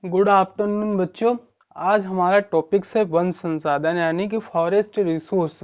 Good afternoon बच्चों। आज हमारा टॉपिक है वन संसाधन यानी कि फॉरेस्ट रिसोर्स।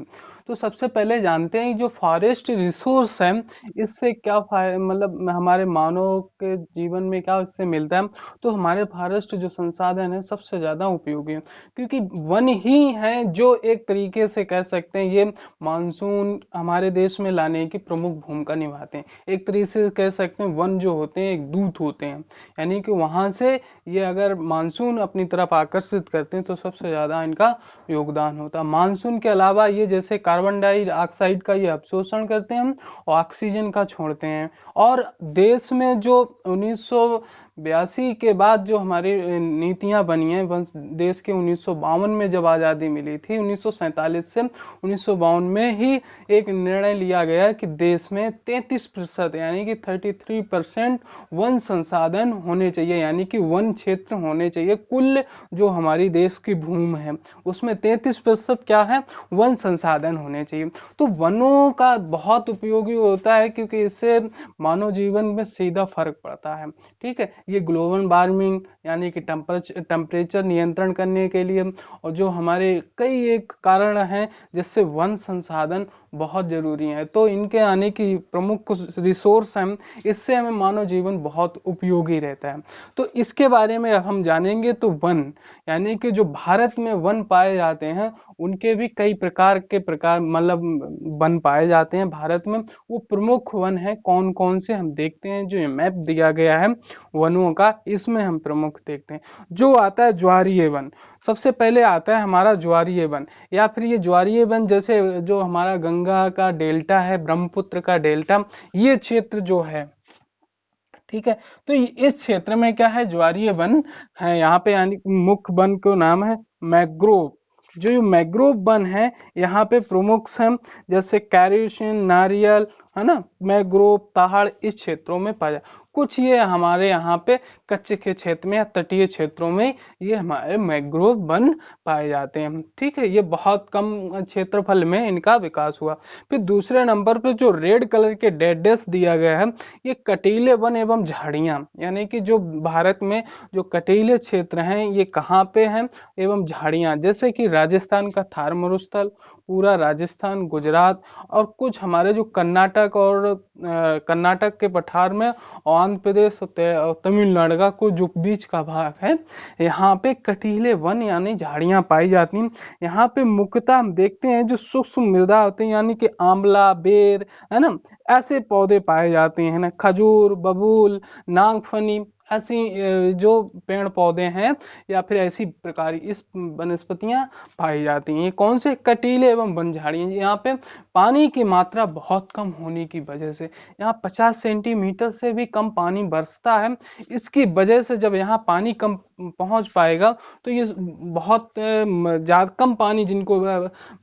तो सबसे पहले जानते हैं जो फॉरेस्ट रिसोर्स है इससे क्या मतलब हमारे मानव के जीवन में क्या इससे मिलता है। तो हमारे फॉरेस्ट जो संसाधन है सबसे ज्यादा उपयोगी है, क्योंकि वन ही है जो एक तरीके से कह सकते हैं ये मानसून हमारे देश में लाने की प्रमुख भूमिका निभाते हैं। एक तरीके से कह सकते हैं वन जो होते हैं एक दूत होते हैं, यानी कि वहां से ये अगर मानसून अपनी तरफ आकर्षित करते हैं तो सबसे ज्यादा इनका योगदान होता है। मानसून के अलावा ये जैसे कार्बन डाइऑक्साइड का ये अवशोषण करते हैं और ऑक्सीजन का छोड़ते हैं। और देश में जो 1982 के बाद जो हमारी नीतियां बनी हैं, देश के 1952 में जब आज़ादी मिली थी 1947 से 1952 में ही एक निर्णय लिया गया कि देश में 33% यानी कि 33% वन संसाधन होने चाहिए, यानी कि वन क्षेत्र होने चाहिए। कुल जो हमारी देश की भूमि है उसमें 33% क्या है, वन संसाधन होने चाहिए। तो वनों का बहुत उपयोगी होता है क्योंकि इससे मानव जीवन में सीधा फर्क पड़ता है। ठीक है, ये ग्लोबल वार्मिंग यानी कि टेम्परेचर नियंत्रण करने के लिए और जो हमारे कई एक कारण हैं जिससे वन संसाधन बहुत जरूरी है। तो इनके आने की प्रमुख रिसोर्स हैं, इससे हमें मानव जीवन बहुत उपयोगी रहता है। तो इसके बारे में हम जानेंगे। तो वन यानी कि जो भारत में वन पाए जाते हैं उनके भी कई प्रकार मतलब वन पाए जाते हैं भारत में। वो प्रमुख वन है कौन कौन से हम देखते हैं। जो ये मैप दिया गया है वनों का, इसमें हम प्रमुख देखते हैं। जो आता है ज्वारीय वन, सबसे पहले आता है हमारा ज्वारीय वन, या फिर ये ज्वारीय वन जैसे जो हमारा गंगा का डेल्टा है, ब्रह्मपुत्र का डेल्टा, ये क्षेत्र जो है, ठीक है। तो इस क्षेत्र में क्या है, ज्वारीय वन है यहाँ पे, यानी मुख्य वन को नाम है मैग्रोव। जो ये मैग्रोव वन है यहाँ पे प्रमुख हैं जैसे कैरिसन, नारियल, है ना, मैग्रोव, ताड़ इस क्षेत्रों में पाया। कुछ ये हमारे यहाँ पे कच्छ के क्षेत्र में या तटीय क्षेत्रों में ये हमारे मैग्रोव वन पाए जाते हैं। ठीक है, ये बहुत कम क्षेत्रफल में इनका विकास हुआ। फिर दूसरे नंबर पे जो रेड कलर के डैश दिया गया है, ये कटीले वन एवं झाड़ियां, यानी कि जो भारत में जो कटीले क्षेत्र हैं ये कहाँ पे हैं, एवं झाड़ियां, जैसे कि राजस्थान का थार मरुस्थल, पूरा राजस्थान, गुजरात और कुछ हमारे जो कर्नाटक और कर्नाटक के पठार में, आंध्र प्रदेश और तमिलनाडु का कुछ जो बीच का भाग है, यहाँ पे कटीले वन यानी झाड़ियां पाई जाती हैं। यहाँ पे मुख्यतः हम देखते हैं जो सूक्ष्म मृदा होते हैं, यानी कि आंवला, बेर, है ना, ऐसे पौधे पाए जाते हैं ना, खजूर, बबूल, नागफनी, ऐसी जो पेड़ पौधे हैं या फिर ऐसी प्रकार इस वनस्पतियां पाई जाती हैं। ये कौन से, कटीले एवं वन झाड़ियां। यहाँ पे पानी की मात्रा बहुत कम होने की वजह से यहाँ 50 सेंटीमीटर से भी कम पानी बरसता है। इसकी वजह से जब यहाँ पानी कम पहुंच पाएगा तो ये बहुत ज्यादा कम पानी जिनको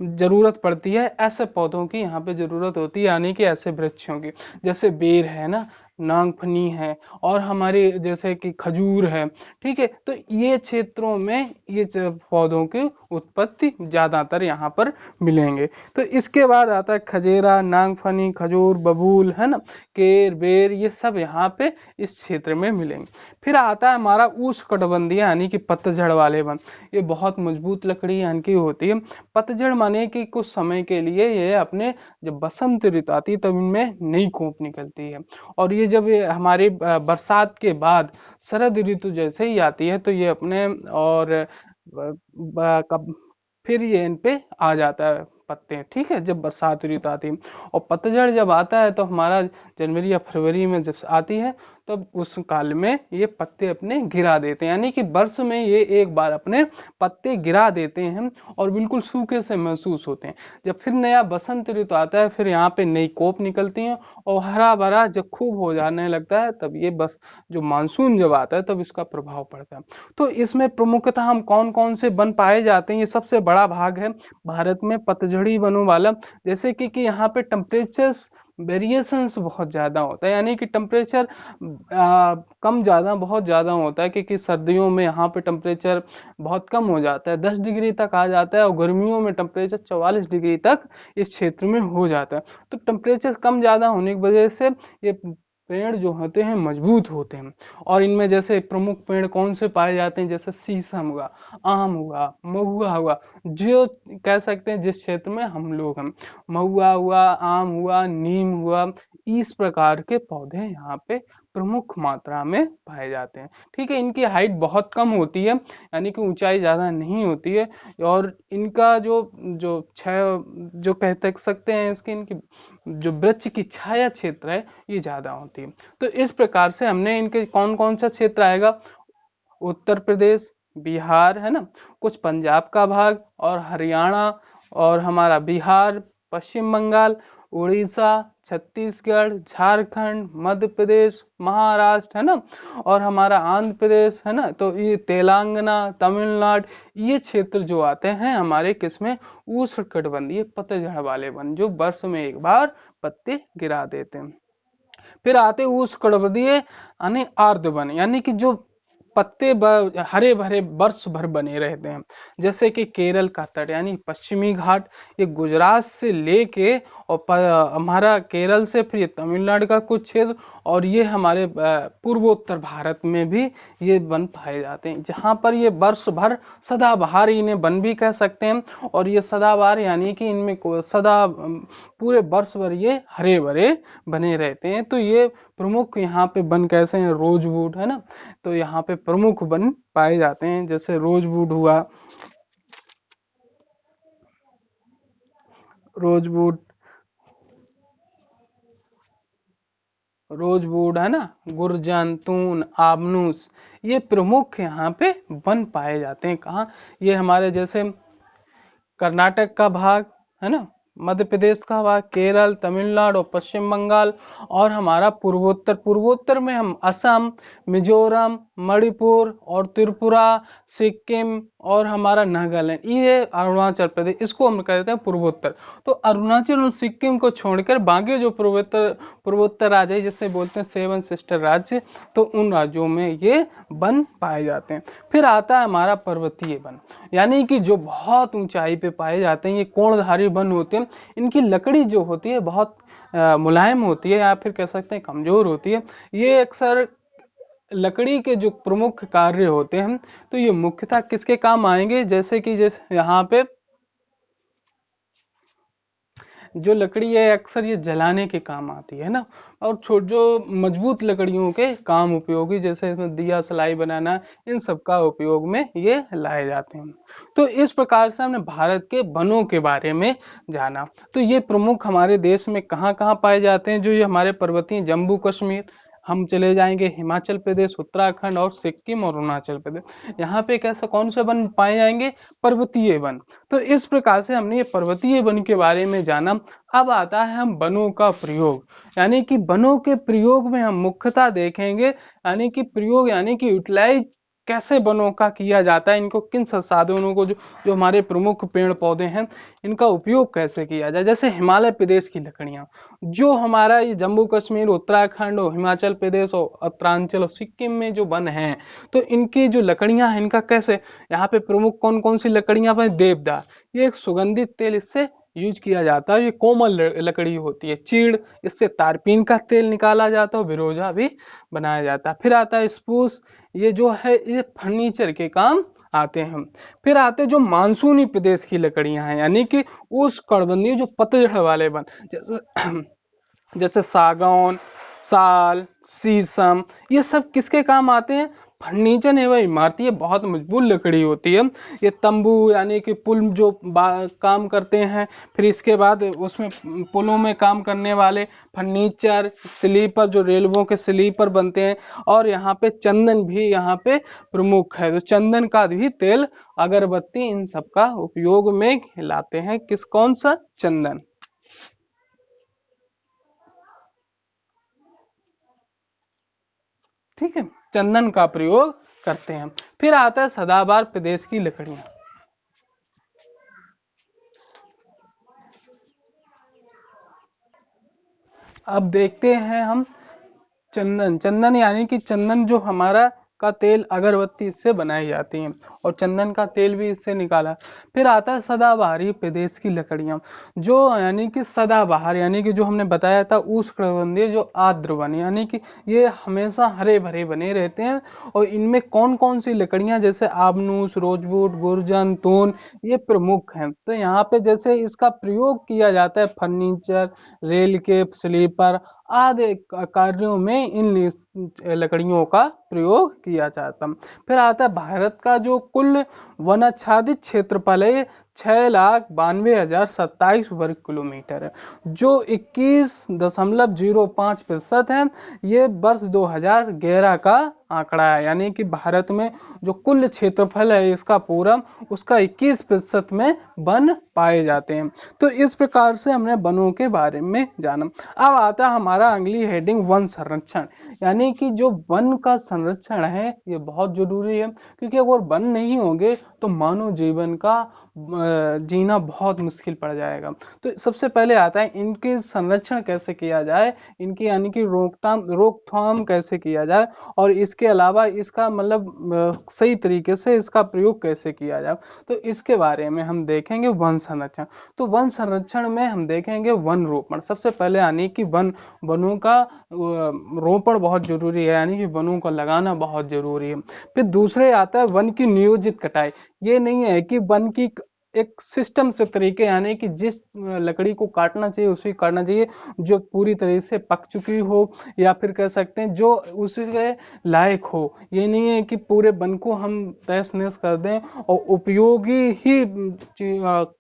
जरूरत पड़ती है, ऐसे पौधों की यहाँ पे जरूरत होती है, यानी कि ऐसे वृक्षों की, जैसे बेर है ना, नागफनी है और हमारे जैसे कि खजूर है। ठीक है, तो ये क्षेत्रों में ये पौधों की उत्पत्ति ज्यादातर यहाँ पर मिलेंगे। तो इसके बाद आता है खजेरा, नागफनी, खजूर, बबूल, है ना, केर, बेर, ये सब यहाँ पे इस क्षेत्र में मिलेंगे। फिर आता है हमारा उष्णकटिबंधीय यानी कि पतझड़ वाले वन। ये बहुत मजबूत लकड़ी यानी कि होती है। पतझड़ माने कि कुछ समय के लिए ये अपने, जब बसंत ऋतु आती है तब इनमें नई कोप निकलती है, और ये जब ये हमारी बरसात के बाद शरद ऋतु जैसे ही आती है तो ये अपने और कब फिर ये इन पे आ जाता है पत्ते। ठीक है, जब बरसात ऋतु आती है, और पतझड़ जब आता है तो हमारा जनवरी या फरवरी में जब आती है तब उस काल में ये पत्ते अपने गिरा देते हैं, यानी कि वर्ष में ये एक बार अपने पत्ते गिरा देते हैं और बिल्कुल सूखे से महसूस होते हैं। जब फिर नया बसंत ऋतु आता है फिर यहाँ पे नई कोप निकलती है और हरा भरा जब खूब हो जाने लगता है तब ये बस जो मानसून जब आता है तब इसका प्रभाव पड़ता है। तो इसमें प्रमुखतः हम कौन कौन से वन पाए जाते हैं, ये सबसे बड़ा भाग है भारत में पतझड़ी वनों वाला। जैसे कि यहाँ पे टेम्परेचर वेरिएशंस बहुत ज्यादा होता है, यानी कि टेम्परेचर कम ज्यादा बहुत ज्यादा होता है, क्योंकि सर्दियों में यहाँ पे टेम्परेचर बहुत कम हो जाता है, 10 डिग्री तक आ जाता है, और गर्मियों में टेम्परेचर 44 डिग्री तक इस क्षेत्र में हो जाता है। तो टेम्परेचर कम ज्यादा होने की वजह से ये पेड़ जो होते हैं मजबूत होते हैं। और इनमें जैसे प्रमुख पेड़ कौन से पाए जाते हैं, जैसे शीशम हुआ, आम हुआ, महुआ हुआ, जो कह सकते हैं जिस क्षेत्र में हम लोग हैं, महुआ हुआ, आम हुआ, नीम हुआ, इस प्रकार के पौधे यहाँ पे प्रमुख मात्रा में पाए जाते हैं। ठीक है, इनकी हाइट बहुत कम होती है, यानी कि ऊंचाई ज्यादा नहीं होती है, और इनका जो जो छाया जो कह सकते हैं इसकी इनकी जो वृक्ष की छाया क्षेत्र है ये ज्यादा होती है। तो इस प्रकार से हमने इनके कौन कौन सा क्षेत्र आएगा, उत्तर प्रदेश, बिहार है ना, कुछ पंजाब का भाग और हरियाणा, और हमारा बिहार, पश्चिम बंगाल, उड़ीसा, छत्तीसगढ़, झारखंड, मध्य प्रदेश, महाराष्ट्र है ना, और हमारा आंध्र प्रदेश है ना, तो ये तेलंगाना, तमिलनाडु, ये क्षेत्र जो आते हैं हमारे किसमें, उष्णकटिबंधीय पतझड़ वाले वन, जो वर्ष में एक बार पत्ते गिरा देते हैं। फिर आते उष्णकटिबंधीय यानी आर्द्र वन, यानी कि जो पत्ते हरे भरे वर्ष भर बने रहते हैं, जैसे कि केरल का तट यानी पश्चिमी घाट, ये गुजरात से लेके और हमारा केरल से, फिर ये तमिलनाडु का कुछ क्षेत्र, और ये हमारे पूर्वोत्तर भारत में भी ये वन पाए जाते हैं, जहां पर ये वर्ष भर सदाबहार, इन्हें वन भी कह सकते हैं। और ये सदाबहार यानी कि इनमें सदा पूरे वर्ष भर ये हरे भरे बने रहते हैं। तो ये प्रमुख यहाँ पे वन कैसे हैं, रोजवुड है ना, तो यहाँ पे प्रमुख वन पाए जाते हैं, जैसे रोजवुड हुआ, रोजवुड रोजवुड है ना, गुर्जन, तून, आबनूस, ये प्रमुख यहाँ पे वन पाए जाते हैं। कहाँ, ये हमारे जैसे कर्नाटक का भाग है ना, मध्य प्रदेश का भाग, केरल, तमिलनाडु और पश्चिम बंगाल, और हमारा पूर्वोत्तर, पूर्वोत्तर में हम असम, मिजोरम, मणिपुर और त्रिपुरा, सिक्किम और हमारा नागालैंड, ये अरुणाचल प्रदेश, इसको हम कहते हैं पूर्वोत्तर। तो अरुणाचल और सिक्किम को छोड़कर बाकी जो पूर्वोत्तर पूर्वोत्तर राज्य है, जिसे बोलते हैं सेवन सिस्टर राज्य, तो उन राज्यों में ये वन पाए जाते हैं। फिर आता है हमारा पर्वतीय वन, यानी कि जो बहुत ऊंचाई पे पाए जाते हैं, ये कोणधारी वन होते हैं। इनकी लकड़ी जो होती है बहुत मुलायम होती है, या फिर कह सकते हैं कमजोर होती है। ये अक्सर लकड़ी के जो प्रमुख कार्य होते हैं, तो ये मुख्यतः किसके काम आएंगे, जैसे कि जैसे यहाँ पे जो लकड़ी है अक्सर ये जलाने के काम आती है ना, और छोट जो मजबूत लकड़ियों के काम उपयोगी, जैसे इसमें दिया सलाई बनाना, इन सब का उपयोग में ये लाए जाते हैं। तो इस प्रकार से हमने भारत के वनों के बारे में जाना। तो ये प्रमुख हमारे देश में कहाँ कहाँ पाए जाते हैं, जो ये हमारे पर्वतीय, जम्मू कश्मीर, हम चले जाएंगे हिमाचल प्रदेश, उत्तराखंड और सिक्किम और अरुणाचल प्रदेश, यहाँ पे कैसे कौन से वन पाए जाएंगे, पर्वतीय वन। तो इस प्रकार से हमने ये पर्वतीय वन के बारे में जाना। अब आता है हम वनों का प्रयोग, यानी कि वनों के प्रयोग में हम मुख्यतः देखेंगे, यानी कि प्रयोग यानी कि यूटिलाइज कैसे वनों का किया जाता है, इनको किन संसाधनों को, जो जो हमारे प्रमुख पेड़ पौधे हैं, इनका उपयोग कैसे किया जाए। जैसे हिमालय प्रदेश की लकड़ियां, जो हमारा ये जम्मू कश्मीर, उत्तराखंड और हिमाचल प्रदेश और उत्तरांचल और सिक्किम में जो वन हैं, तो इनकी जो लकड़ियां हैं, इनका कैसे, यहाँ पे प्रमुख कौन कौन सी लकड़ियां पर, देवदार, ये एक सुगंधित तेल इससे यूज किया जाता है, ये कोमल लकड़ी होती है। चीड़, इससे तारपीन का तेल निकाला जाता है, बिरोजा भी बनाया जाता है। फिर आता है स्पूस, ये जो है ये फर्नीचर के काम आते हैं। फिर आते जो मानसूनी प्रदेश की लकड़ियां हैं, यानी कि उस कड़बंदी जो पतझड़ वाले वन, जैसे जैसे सागौन, साल, शीशम, ये सब किसके काम आते हैं, फर्नीचर एवं इमारती, ये बहुत मजबूत लकड़ी होती है। ये तंबू यानी कि पुल जो काम करते हैं, फिर इसके बाद उसमें पुलों में काम करने वाले फर्नीचर, स्लीपर, जो रेलवों के स्लीपर बनते हैं, और यहाँ पे चंदन भी यहाँ पे प्रमुख है। तो चंदन का भी तेल, अगरबत्ती, इन सब का उपयोग में लाते हैं, किस कौन सा, चंदन। ठीक है, चंदन का प्रयोग करते हैं। फिर आता है सदाबहार प्रदेश की लकड़ियां। अब देखते हैं हम चंदन, चंदन यानी कि चंदन जो हमारा का तेल, अगरबत्ती इससे बनाई जाती है और चंदन का तेल भी इससे निकाला। फिर आता है सदाबहारी प्रदेश की लकड़ियां, जो यानी कि सदाबहार यानी कि जो हमने बताया था उष्णकटिबंधीय जो आर्द्र वन, यानी कि ये हमेशा हरे भरे बने रहते हैं। और इनमें कौन कौन सी लकड़ियां, जैसे आबनूस, रोजवुड, गुर्जन, तून, ये प्रमुख हैं। तो यहाँ पे जैसे इसका प्रयोग किया जाता है फर्नीचर, रेल के स्लीपर आदि कार्यों में इन लकड़ियों का प्रयोग किया जाता है। फिर आता है भारत का जो कुल वनाच्छादित क्षेत्रफल है 6,92,027 वर्ग किलोमीटर है, जो 21.05% है। ये वर्ष 2011 का आंकड़ा है, यानी कि भारत में जो कुल क्षेत्रफल है इसका पूरा, उसका 21% में वन पाए जाते हैं। तो इस प्रकार से हमने वनों के बारे में जाना। अब आता है हमारा अगली हेडिंग वन संरक्षण, यानी कि जो वन का संरक्षण है ये बहुत जरूरी है, क्योंकि अगर वन नहीं होंगे तो मानव जीवन का जीना बहुत मुश्किल पड़ जाएगा। तो सबसे पहले आता है इनके संरक्षण कैसे किया जाए, इनकी यानी कि रोकथाम कैसे किया जाए, और इसके अलावा इसका मतलब सही तरीके से इसका प्रयोग कैसे किया जाए। तो इसके बारे में हम देखेंगे वन संरक्षण। तो वन संरक्षण में हम देखेंगे वन रोपण। सबसे पहले यानी कि वनों का रोपण बहुत जरूरी है, यानी कि वनों को लगाना बहुत जरूरी है। फिर दूसरे आता है वन की नियोजित कटाई। ये नहीं है कि वन की एक सिस्टम से तरीके, यानी कि जिस लकड़ी को काटना चाहिए उसी काटना चाहिए, जो पूरी तरह से पक चुकी हो, या फिर कह सकते हैं जो उसके लायक हो। ये नहीं है कि पूरे वन को हम तहस नहस कर दें और उपयोगी ही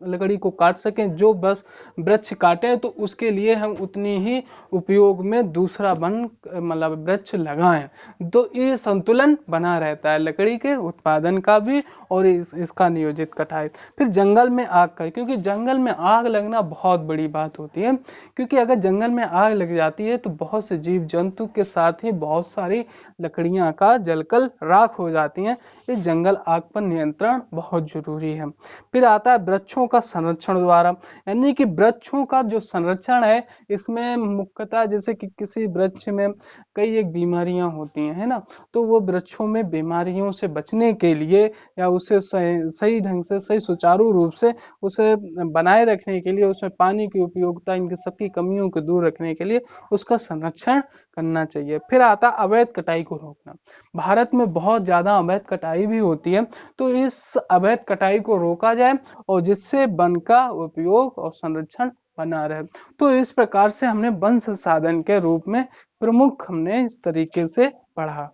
लकड़ी को काट सकें, जो बस वृक्ष काटे तो उसके लिए हम उतनी ही उपयोग में दूसरा वन मतलब वृक्ष लगाएं। तो ये संतुलन बना रहता है लकड़ी के उत्पादन का भी और इसका नियोजित कटाई। फिर जंगल में आग का, क्योंकि जंगल में आग लगना बहुत बड़ी बात होती है, क्योंकि अगर जंगल में आग लग जाती है तो बहुत से जीव जंतु के साथ ही बहुत सारी लकड़ियां का जलकर राख हो जाती हैं। इस जंगल आग पर नियंत्रण बहुत जरूरी है। फिर आता है वृक्षों का संरक्षण द्वारा, यानी कि वृक्षों का जो संरक्षण है इसमें मुख्यतः जैसे कि किसी वृक्ष में कई एक बीमारियां होती हैं, है ना, तो वो वृक्षों में बीमारियों से बचने के लिए या उसे सही ढंग से, सही सुचारू रूप से उसे बनाए रखने के लिए, उसमें पानी की उपयोगिता, इनकी सबकी कमियों को दूर रखने के लिए उसका संरक्षण करना चाहिए। फिर आता अवैध कटाई को रोकना। भारत में बहुत ज्यादा अवैध कटाई भी होती है, तो इस अवैध कटाई को रोका जाए और जिससे वन का उपयोग और संरक्षण बना रहे। तो इस प्रकार से हमने वन संसाधन के रूप में प्रमुख हमने इस तरीके से पढ़ा।